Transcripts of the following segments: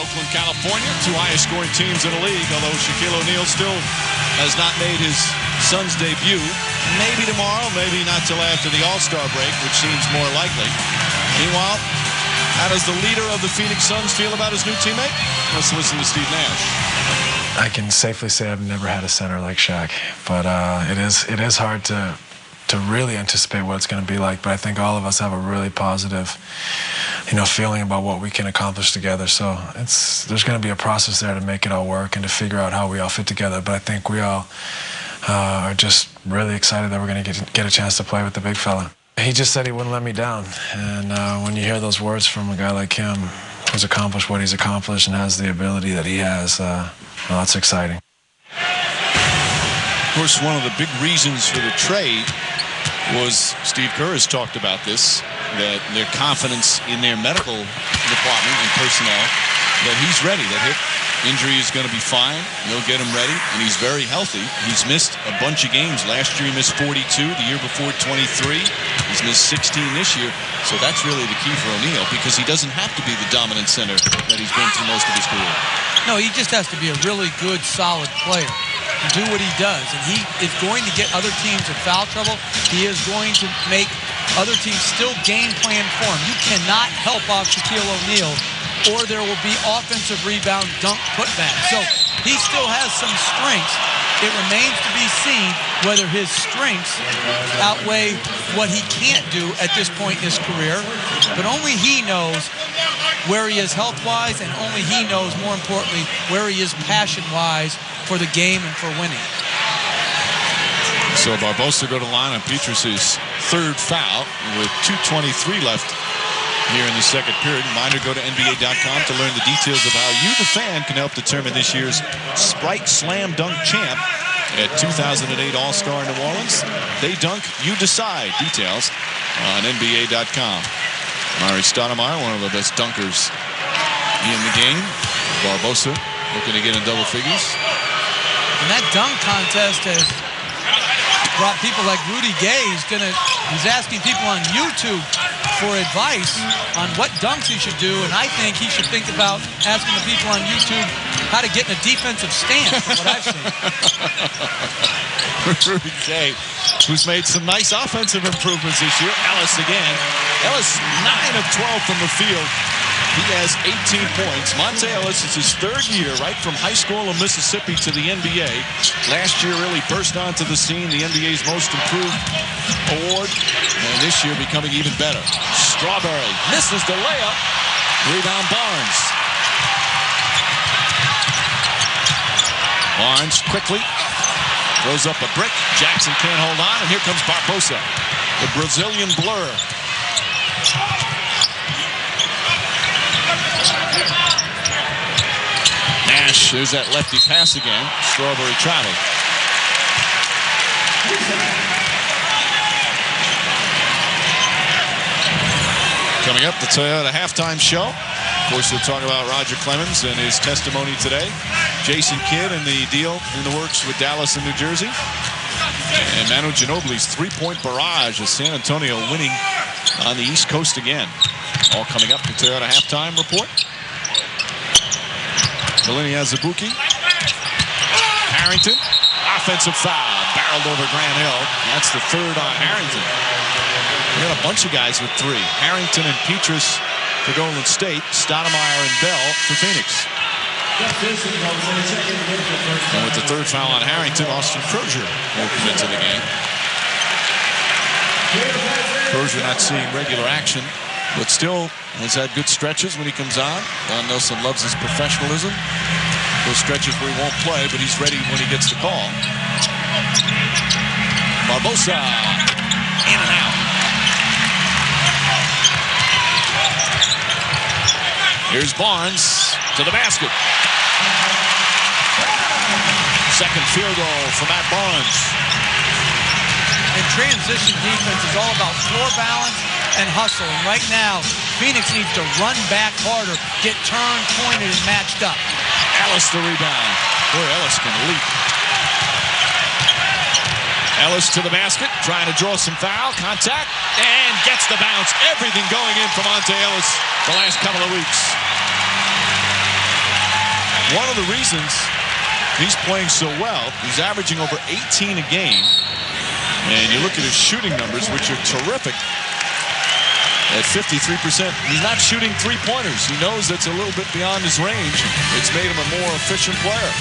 Oakland, California, two highest scoring teams in the league, although Shaquille O'Neal still has not made his son's debut. Maybe tomorrow, maybe not till after the All-Star break, which seems more likely. Meanwhile, how does the leader of the Phoenix Suns feel about his new teammate? Let's listen to Steve Nash. I can safely say I've never had a center like Shaq, but it is hard to really anticipate what it's going to be like. But I think all of us have a really positive, feeling about what we can accomplish together. So there's going to be a process there to make it all work and to figure out how we all fit together. But I think we all are just really excited that we're going to get a chance to play with the big fella. He just said he wouldn't let me down, and when you hear those words from a guy like him, who's accomplished what he's accomplished and has the ability that he has, well, that's exciting. Of course, one of the big reasons for the trade was, Steve Kerr has talked about this, that their confidence in their medical department and personnel, that he's ready, that hip injury is going to be fine, they'll get him ready, and he's very healthy. He's missed a bunch of games. Last year he missed 42, the year before 23. He's missed 16 this year, so that's really the key for O'Neal, because he doesn't have to be the dominant center that he's been through most of his career. No, he just has to be a really good, solid player to do what he does, and he is going to get other teams in foul trouble. He is going to make other teams still game plan for him. You cannot help off Shaquille O'Neal, or there will be offensive rebound, dunk, putback. So he still has some strengths. It remains to be seen whether his strengths outweigh what he can't do at this point in his career. But only he knows where he is health-wise, and only he knows, more importantly, where he is passion-wise for the game and for winning. So Barbosa go to the line on Petrus's third foul with 2:23 left here in the second period. Reminder, go to NBA.com to learn the details of how you, the fan, can help determine this year's Sprite Slam Dunk champ at 2008 All-Star in New Orleans. They dunk, you decide. Details on NBA.com. Mari Stoudemire, one of the best dunkers in the game. Barbosa looking to get in double figures. And that dunk contest has brought people like Rudy Gay. He's asking people on YouTube for advice on what dunks he should do, and I think he should think about asking the people on YouTube how to get in a defensive stance, from what I've seen. Rudy Gay, who's made some nice offensive improvements this year. Ellis again. Ellis 9 of 12 from the field. He has 18 points. Monte Ellis is his third year, right from high school in Mississippi to the NBA. Last year really burst onto the scene, the NBA's most improved award, and this year becoming even better. Strawberry misses the layup. Rebound Barnes. Barnes quickly throws up a brick. Jackson can't hold on, and here comes Barbosa, the Brazilian blur. Nash, there's that lefty pass again. Strawberry traveled. Coming up, the Toyota halftime show. Of course, we'll talk about Roger Clemens and his testimony today. Jason Kidd and the deal in the works with Dallas and New Jersey. And Manu Ginobili's three-point barrage as San Antonio winning on the East Coast again. All coming up, the Toyota halftime report. Delaney Azubuike. Harrington. Offensive foul. Barreled over Grant Hill. That's the third on Harrington. We got a bunch of guys with three. Harrington and Petrus for Golden State. Stoudemire and Bell for Phoenix. And with the third foul on Harrington, Austin Crozier will come into the game. Crozier not seeing regular action, but still has had good stretches when he comes on. Don Nelson loves his professionalism. Those stretches where he won't play, but he's ready when he gets the call. Barbosa, in and out. Here's Barnes to the basket. Second field goal for Matt Barnes. And transition defense is all about floor balance and hustle. And right now, Phoenix needs to run back harder, get turned, pointed, and matched up. Ellis the rebound. Boy, Ellis can leap. Ellis to the basket, trying to draw some foul contact, and gets the bounce. Everything going in for Monte Ellis the last couple of weeks. one of the reasons he's playing so well, he's averaging over 18 a game. And you look at his shooting numbers, which are terrific. At 53%, he's not shooting three-pointers. He knows that's a little bit beyond his range. It's made him a more efficient player.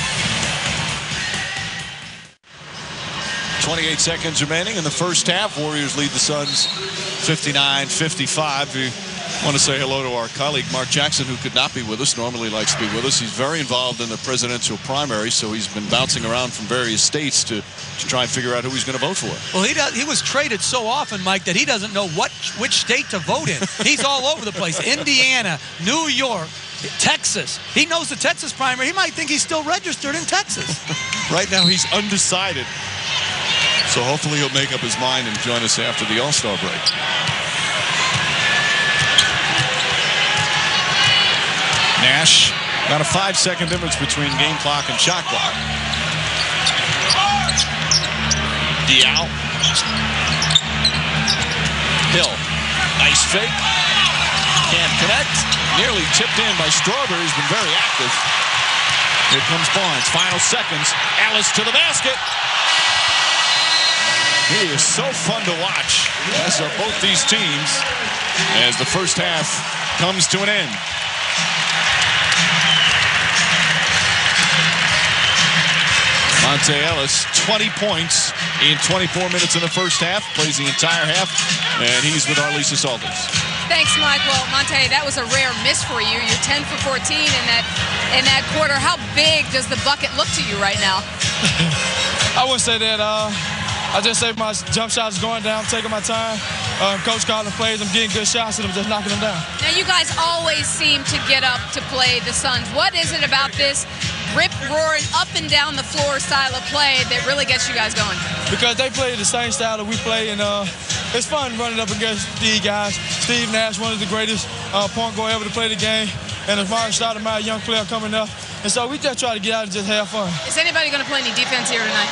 28 seconds remaining in the first half. Warriors lead the Suns 59-55. We want to say hello to our colleague Mark Jackson, who could not be with us. Normally likes to be with us. He's very involved in the presidential primary, so he's been bouncing around from various states to try and figure out who he's going to vote for. Well, he was traded so often, Mike, that he doesn't know which state to vote in. He's all over the place. Indiana, New York, Texas. He knows the Texas primary. He might think he's still registered in Texas. Right now he's undecided. So hopefully he'll make up his mind and join us after the All-Star break. Nash, about a 5-second difference between game clock and shot clock. Diao. Hill. Nice fake. Can't connect. Nearly tipped in by Strawberry, who's been very active. Here comes Barnes. Final seconds. Ellis to the basket. He is so fun to watch, as are both these teams, as the first half comes to an end. Monte Ellis, 20 points in 24 minutes in the first half, plays the entire half, and he's with our Lisa Salters. Thanks, Mike. Well, Monte, that was a rare miss for you. You're 10 for 14 in that quarter. How big does the bucket look to you right now? I wouldn't say that. I just say my jump shot is going down, taking my time. Coach calling plays, I'm getting good shots, and I'm just knocking them down. Now, you guys always seem to get up to play the Suns. What is it about this rip-roaring, up-and-down the floor style of play that really gets you guys going? Because they play the same style that we play, and it's fun running up against these guys. Steve Nash, one of the greatest point guard ever to play the game, and Amari Stoudemire, a young player coming up. And so we just try to get out and just have fun. Is anybody going to play any defense here tonight?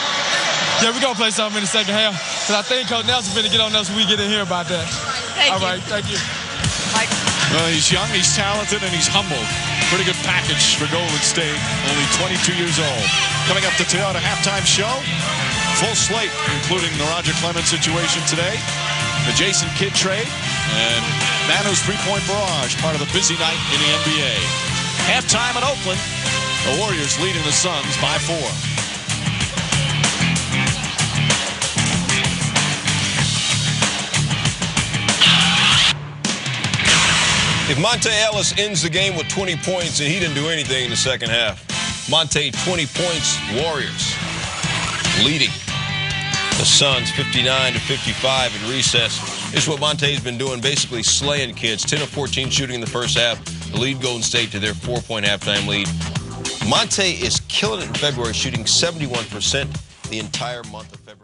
Yeah, we're going to play something in the second half, because I think Coach Nelson's going to get on us when we get in here about that. Thank you. All right, thank you. Mike. Well, he's young, he's talented, and he's humble. Pretty good package for Golden State, only 22 years old. Coming up, the Toyota halftime show. Full slate, including the Roger Clemens situation today, the Jason Kidd trade, and Manu's three-point barrage, part of the busy night in the NBA. Halftime in Oakland, the Warriors leading the Suns by 4. If Monte Ellis ends the game with 20 points, and he didn't do anything in the second half. Monte, 20 points, Warriors leading the Suns 59-55 at recess. This is what Monte's been doing, basically slaying kids. 10 of 14 shooting in the first half. The lead Golden State to their 4-point halftime lead. Monte is killing it in February, shooting 71% the entire month of February.